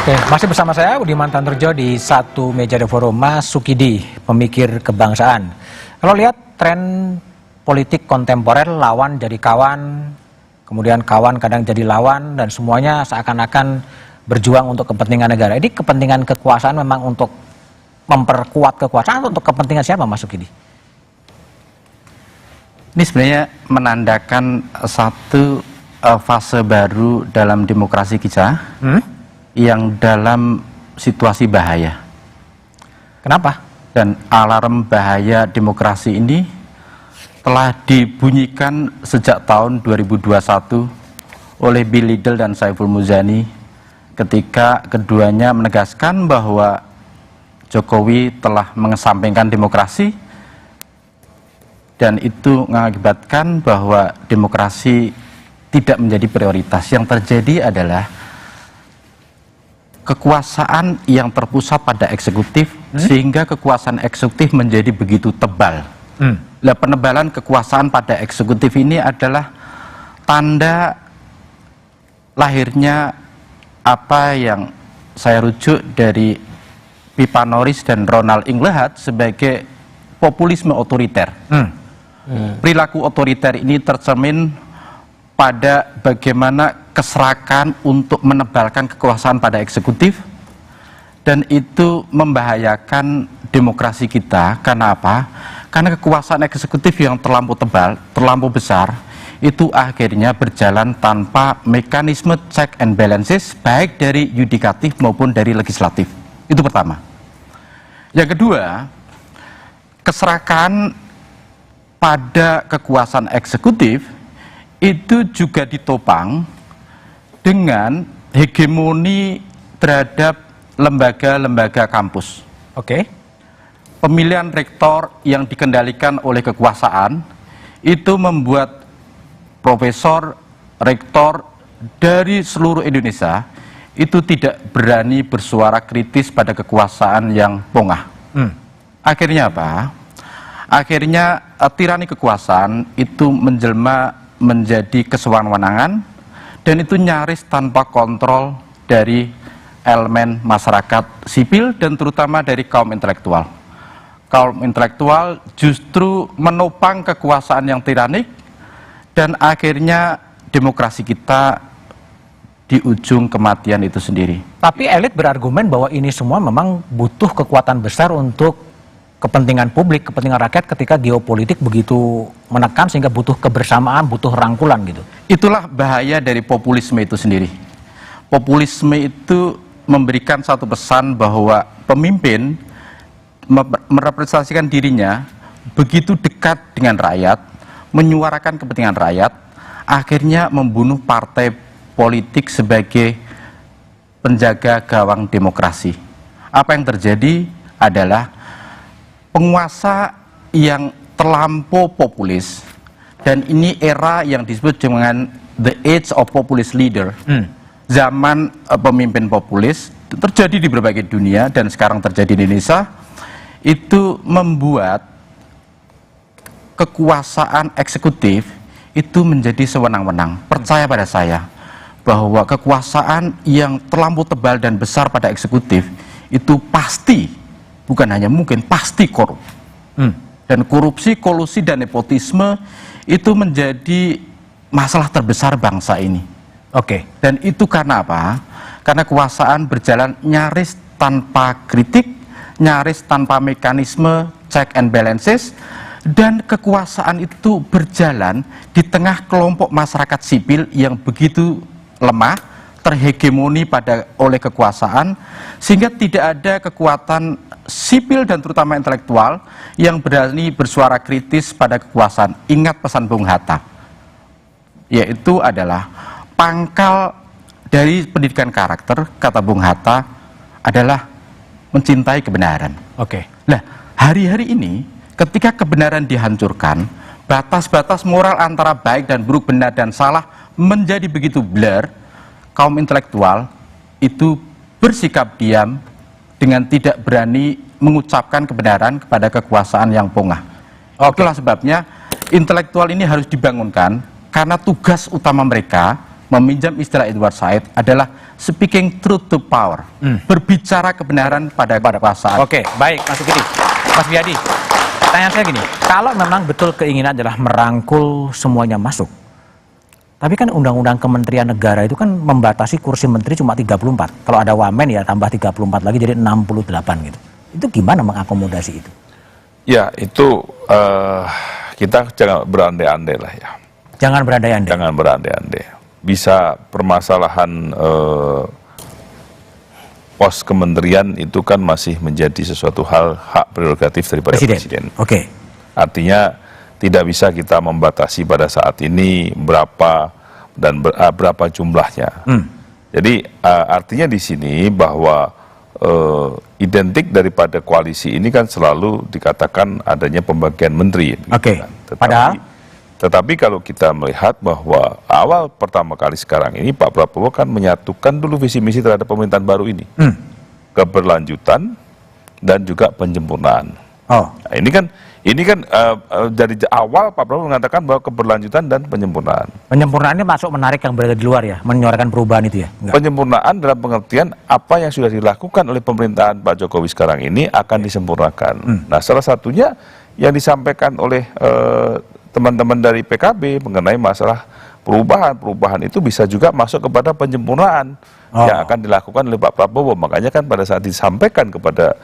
Oke, masih bersama saya Budiman Tanurjo di satu meja The Forum. Mas Sukidi, pemikir kebangsaan. Kalau lihat tren politik kontemporer, lawan jadi kawan, kemudian kawan kadang jadi lawan, dan semuanya seakan-akan berjuang untuk kepentingan negara. Ini kepentingan kekuasaan memang untuk memperkuat kekuasaan atau untuk kepentingan siapa, Mas Sukidi? Ini sebenarnya menandakan satu fase baru dalam demokrasi kita yang dalam situasi bahaya. Kenapa? Dan alarm bahaya demokrasi ini telah dibunyikan sejak tahun 2021 oleh Bill Liddell dan Saiful Muzani ketika keduanya menegaskan bahwa Jokowi telah mengesampingkan demokrasi dan itu mengakibatkan bahwa demokrasi tidak menjadi prioritas. Yang terjadi adalah kekuasaan yang terpusat pada eksekutif sehingga kekuasaan eksekutif menjadi begitu tebal. Nah, penebalan kekuasaan pada eksekutif ini adalah tanda lahirnya apa yang saya rujuk dari Pipa Norris dan Ronald Inglehart sebagai populisme otoriter. Perilaku otoriter ini tercermin pada bagaimana keserakan untuk menebalkan kekuasaan pada eksekutif, dan itu membahayakan demokrasi kita. Karena apa? Karena kekuasaan eksekutif yang terlampau tebal, terlampau besar, itu akhirnya berjalan tanpa mekanisme check and balances baik dari yudikatif maupun dari legislatif. Itu pertama. Yang kedua, keserakan pada kekuasaan eksekutif itu juga ditopang dengan hegemoni terhadap lembaga-lembaga kampus. Oke. Pemilihan rektor yang dikendalikan oleh kekuasaan itu membuat profesor, rektor dari seluruh Indonesia itu tidak berani bersuara kritis pada kekuasaan yang pongah. Akhirnya apa? Akhirnya tirani kekuasaan itu menjelma menjadi kesewenang-wenangan, dan itu nyaris tanpa kontrol dari elemen masyarakat sipil dan terutama dari kaum intelektual. Kaum intelektual justru menopang kekuasaan yang tiranik, dan akhirnya demokrasi kita di ujung kematian itu sendiri. Tapi elit berargumen bahwa ini semua memang butuh kekuatan besar untuk kepentingan publik, kepentingan rakyat ketika geopolitik begitu menekan sehingga butuh kebersamaan, butuh rangkulan gitu. Itulah Bahaya dari populisme itu sendiri. Populisme itu memberikan satu pesan bahwa pemimpin merepresentasikan dirinya begitu dekat dengan rakyat, menyuarakan kepentingan rakyat, akhirnya membunuh partai politik sebagai penjaga gawang demokrasi. Apa yang terjadi adalah penguasa yang terlampau populis, dan ini era yang disebut dengan the age of populist leader. Zaman pemimpin populis terjadi di berbagai dunia dan sekarang terjadi di Indonesia. Itu membuat kekuasaan eksekutif itu menjadi sewenang-wenang. Percaya pada saya bahwa kekuasaan yang terlampau tebal dan besar pada eksekutif itu pasti, bukan hanya mungkin, pasti korup. Dan korupsi, kolusi, dan nepotisme itu menjadi masalah terbesar bangsa ini. Oke. Dan itu karena apa? Karena kekuasaan berjalan nyaris tanpa kritik, nyaris tanpa mekanisme check and balances, dan kekuasaan itu berjalan di tengah kelompok masyarakat sipil yang begitu lemah, terhegemoni oleh kekuasaan, sehingga tidak ada kekuatan sipil dan terutama intelektual yang berani bersuara kritis pada kekuasaan. Ingat pesan Bung Hatta, yaitu adalah pangkal dari pendidikan karakter, kata Bung Hatta, adalah mencintai kebenaran. Oke. Nah, hari-hari ini ketika kebenaran dihancurkan, batas-batas moral antara baik dan buruk, benar dan salah menjadi begitu blur, kaum intelektual itu bersikap diam dengan tidak berani mengucapkan kebenaran kepada kekuasaan yang pongah. Itulah sebabnya intelektual ini harus dibangunkan, karena tugas utama mereka meminjam istilah Edward Said, adalah speaking truth to power, berbicara kebenaran pada kekuasaan. Oke, baik, Mas Sukidi. Mas Biadi, pertanyaan saya gini, kalau memang betul keinginan adalah merangkul semuanya masuk, tapi kan undang-undang Kementerian Negara itu kan membatasi kursi menteri cuma 34. Kalau ada wamen ya tambah 34 lagi jadi 68 gitu. Itu gimana mengakomodasi itu? Ya, itu kita jangan berandai-andai lah ya. Jangan berandai-andai. Jangan berandai-andai. Bisa permasalahan pos kementerian itu kan masih menjadi sesuatu hal hak prerogatif daripada presiden. Oke. Artinya tidak bisa kita membatasi pada saat ini berapa dan berapa jumlahnya. Jadi artinya di sini bahwa identik daripada koalisi ini kan selalu dikatakan adanya pembagian menteri. Oke. Tetapi kalau kita melihat bahwa awal pertama kali sekarang ini Pak Prabowo kan menyatukan dulu visi misi terhadap pemerintahan baru ini. Keberlanjutan dan juga penyempurnaan. Oh. Nah, ini kan dari awal Pak Prabowo mengatakan bahwa keberlanjutan dan penyempurnaan. Penyempurnaan ini masuk menarik yang berada di luar ya, menyuarakan perubahan itu ya? Enggak. Penyempurnaan dalam pengertian apa yang sudah dilakukan oleh pemerintahan Pak Jokowi sekarang ini akan disempurnakan. Nah, salah satunya yang disampaikan oleh teman-teman dari PKB mengenai masalah perubahan itu bisa juga masuk kepada penyempurnaan yang akan dilakukan oleh Pak Prabowo. Makanya kan pada saat disampaikan kepada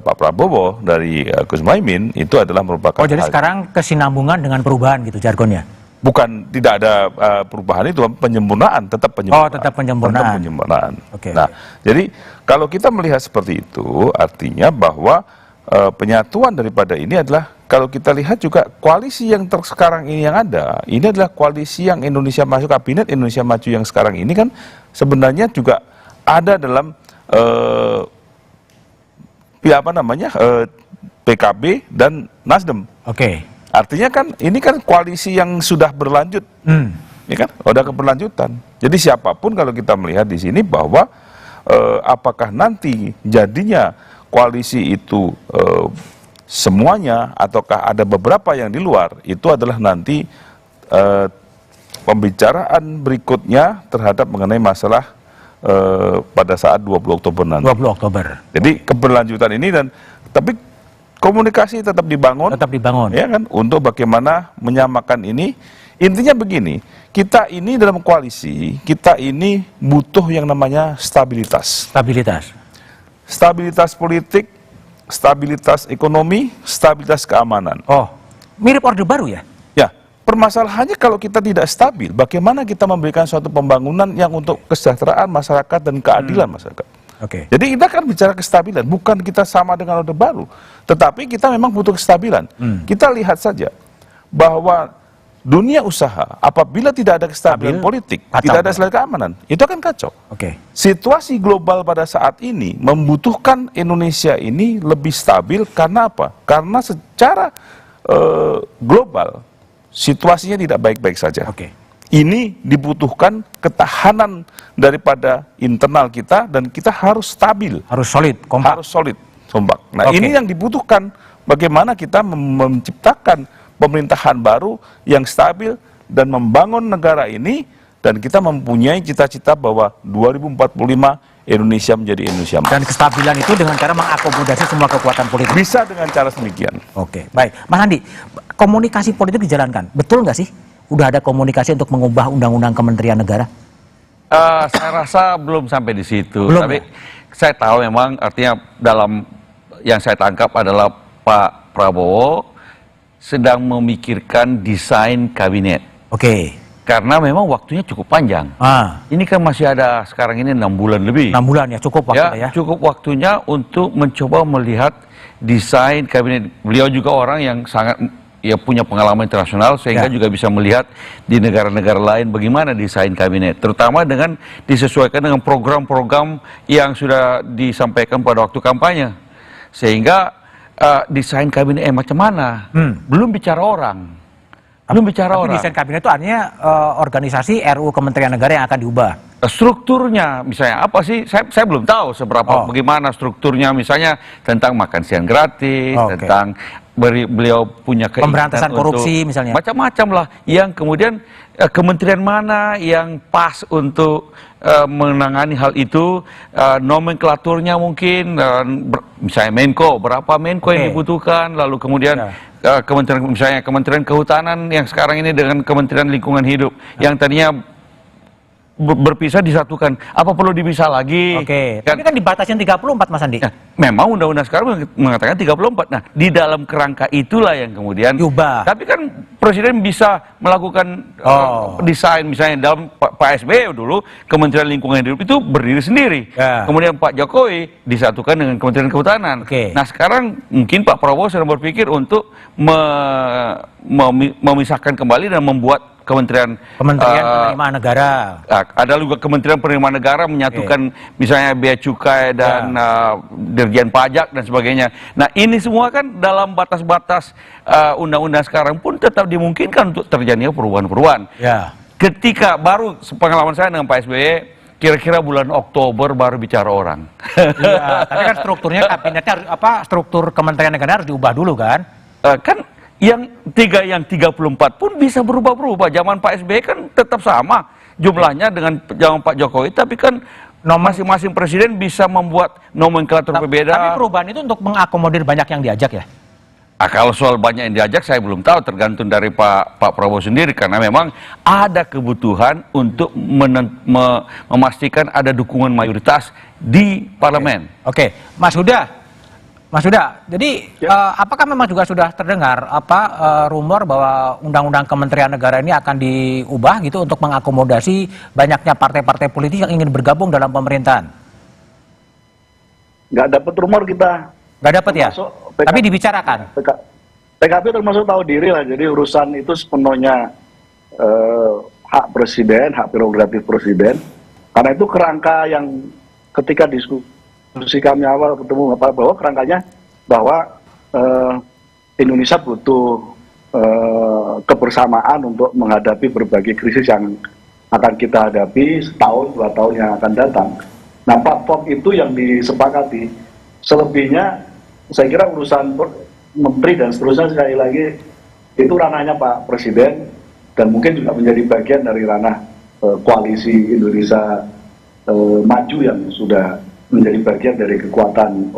Pak Prabowo dari Gus Muhaimin itu adalah merupakan jadi sekarang kesinambungan dengan perubahan gitu jargonnya? Bukan, tidak ada perubahan itu, penyempurnaan, tetap penyempurnaan. Oh, tetap penyempurnaan. Tetap penyempurnaan. Okay. Nah, jadi kalau kita melihat seperti itu, artinya bahwa penyatuan daripada ini adalah, kalau kita lihat juga koalisi yang sekarang ini yang ada, ini adalah koalisi yang Indonesia Maju, Kabinet Indonesia Maju yang sekarang ini kan sebenarnya juga ada dalam PKB dan Nasdem. Oke. Artinya kan ini kan koalisi yang sudah berlanjut, ya kan, udah keberlanjutan. Jadi siapapun kalau kita melihat di sini bahwa apakah nanti jadinya koalisi itu semuanya ataukah ada beberapa yang di luar, itu adalah nanti pembicaraan berikutnya terhadap mengenai masalah pada saat 20 Oktober nanti. 20 Oktober. Jadi keberlanjutan ini tapi komunikasi tetap dibangun. Tetap dibangun. Ya kan, untuk bagaimana menyamakan ini. Intinya begini, kita ini dalam koalisi, kita ini butuh yang namanya stabilitas. Stabilitas. Stabilitas politik, stabilitas ekonomi, stabilitas keamanan. Oh, mirip Orde Baru ya? Ya, permasalahannya kalau kita tidak stabil, bagaimana kita memberikan suatu pembangunan yang untuk kesejahteraan masyarakat dan keadilan masyarakat. Oke. Jadi kita kan bicara kestabilan, bukan kita sama dengan Orde Baru, tetapi kita memang butuh kestabilan. Kita lihat saja bahwa dunia usaha apabila tidak ada kestabilan politik, tidak ada stabilitas keamanan, itu akan kacau. Oke. Situasi global pada saat ini membutuhkan Indonesia ini lebih stabil karena apa? Karena secara global situasinya tidak baik-baik saja. Oke. Ini dibutuhkan ketahanan daripada internal kita dan kita harus stabil. Harus solid, kompak. Harus solid, kompak. Nah, ini yang dibutuhkan bagaimana kita menciptakan pemerintahan baru yang stabil dan membangun negara ini, dan kita mempunyai cita-cita bahwa 2045 Indonesia menjadi Indonesia emas. Dan kestabilan itu dengan cara mengakomodasi semua kekuatan politik. Bisa dengan cara demikian. Oke, baik. Mas Andi, komunikasi politik dijalankan. Betul nggak sih? Udah ada komunikasi untuk mengubah undang-undang Kementerian Negara? Saya rasa belum sampai di situ. Belum, tapi saya tahu memang artinya dalam yang saya tangkap adalah Pak Prabowo sedang memikirkan desain kabinet. Oke. Karena memang waktunya cukup panjang. Ini kan masih ada sekarang ini 6 bulan lebih. 6 bulan ya, cukup waktunya ya. Cukup waktunya untuk mencoba melihat desain kabinet. Beliau juga orang yang sangat punya pengalaman internasional sehingga juga bisa melihat di negara-negara lain bagaimana desain kabinet. Terutama dengan disesuaikan dengan program-program yang sudah disampaikan pada waktu kampanye. Sehingga desain kabinet macam mana? Belum bicara orang. Belum bicara orang. Desain kabinet itu artinya organisasi RUU Kementerian Negara yang akan diubah. strukturnya misalnya apa sih? Saya belum tahu seberapa bagaimana strukturnya, misalnya tentang makan siang gratis, tentang beliau punya keinginan pemberantasan korupsi misalnya. Macam-macam lah yang kemudian kementerian mana yang pas untuk menangani hal itu, nomenklaturnya mungkin misalnya Menko, berapa Menko yang dibutuhkan, lalu kemudian kementerian, misalnya Kementerian Kehutanan yang sekarang ini dengan Kementerian Lingkungan Hidup yang tadinya berpisah disatukan, apa perlu dipisah lagi? Tapi kan dibatasin 34 Mas Andi. Nah, memang undang-undang sekarang mengatakan 34. Nah, di dalam kerangka itulah yang kemudian diubah. Tapi kan Presiden bisa melakukan desain, misalnya dalam Pak SBY dulu Kementerian Lingkungan Hidup itu berdiri sendiri. Kemudian Pak Jokowi disatukan dengan Kementerian Kehutanan. Nah, sekarang mungkin Pak Prabowo sedang berpikir untuk memisahkan kembali dan membuat Kementerian Penerimaan Negara. Ada juga Kementerian Penerimaan Negara menyatukan misalnya Bea Cukai dan Dirjen Pajak dan sebagainya. Nah, ini semua kan dalam batas-batas undang-undang sekarang pun tetap dimungkinkan untuk terjadinya perubahan-perubahan. Ketika baru pengalaman saya dengan Pak SBY, kira-kira bulan Oktober baru bicara orang. Tapi kan strukturnya kabinetnya struktur Kementerian Negara harus diubah dulu kan? Kan yang 34 pun bisa berubah-berubah. Zaman Pak SBY kan tetap sama jumlahnya dengan zaman Pak Jokowi, tapi kan masing-masing presiden bisa membuat nomenklatur berbeda. Tapi perubahan itu untuk mengakomodir banyak yang diajak ya? Kalau soal banyak yang diajak saya belum tahu, tergantung dari Pak Prabowo sendiri, karena memang ada kebutuhan untuk memastikan ada dukungan mayoritas di parlemen. Mas Huda, jadi apakah memang juga sudah terdengar rumor bahwa undang-undang Kementerian Negara ini akan diubah gitu untuk mengakomodasi banyaknya partai-partai politik yang ingin bergabung dalam pemerintahan? Nggak dapat rumor kita. Nggak dapat ya? Tapi dibicarakan. PKB termasuk tahu diri lah. Jadi urusan itu sepenuhnya hak presiden, hak prerogatif presiden. Karena itu kerangka yang ketika diskusi kami awal ketemu Pak Prabowo, kerangkanya bahwa Indonesia butuh kebersamaan untuk menghadapi berbagai krisis yang akan kita hadapi setahun, 2 tahun yang akan datang. Nah, platform itu yang disepakati. Selebihnya, saya kira urusan menteri dan seterusnya sekali lagi itu ranahnya Pak Presiden dan mungkin juga menjadi bagian dari ranah koalisi Indonesia Maju yang sudah menjadi bagian dari kekuatan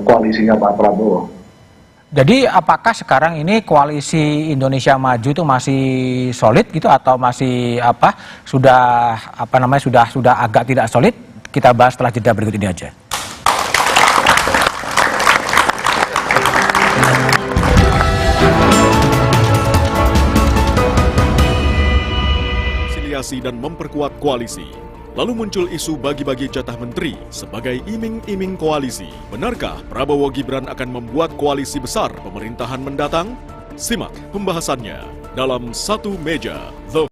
koalisinya Pak Prabowo. Jadi apakah sekarang ini koalisi Indonesia Maju itu masih solid gitu atau masih sudah agak tidak solid? Kita bahas setelah jeda berikut ini aja. Rekonsiliasi dan memperkuat koalisi. Lalu muncul isu bagi-bagi jatah menteri sebagai iming-iming koalisi. Benarkah Prabowo Gibran akan membuat koalisi besar pemerintahan mendatang? Simak pembahasannya dalam Satu Meja The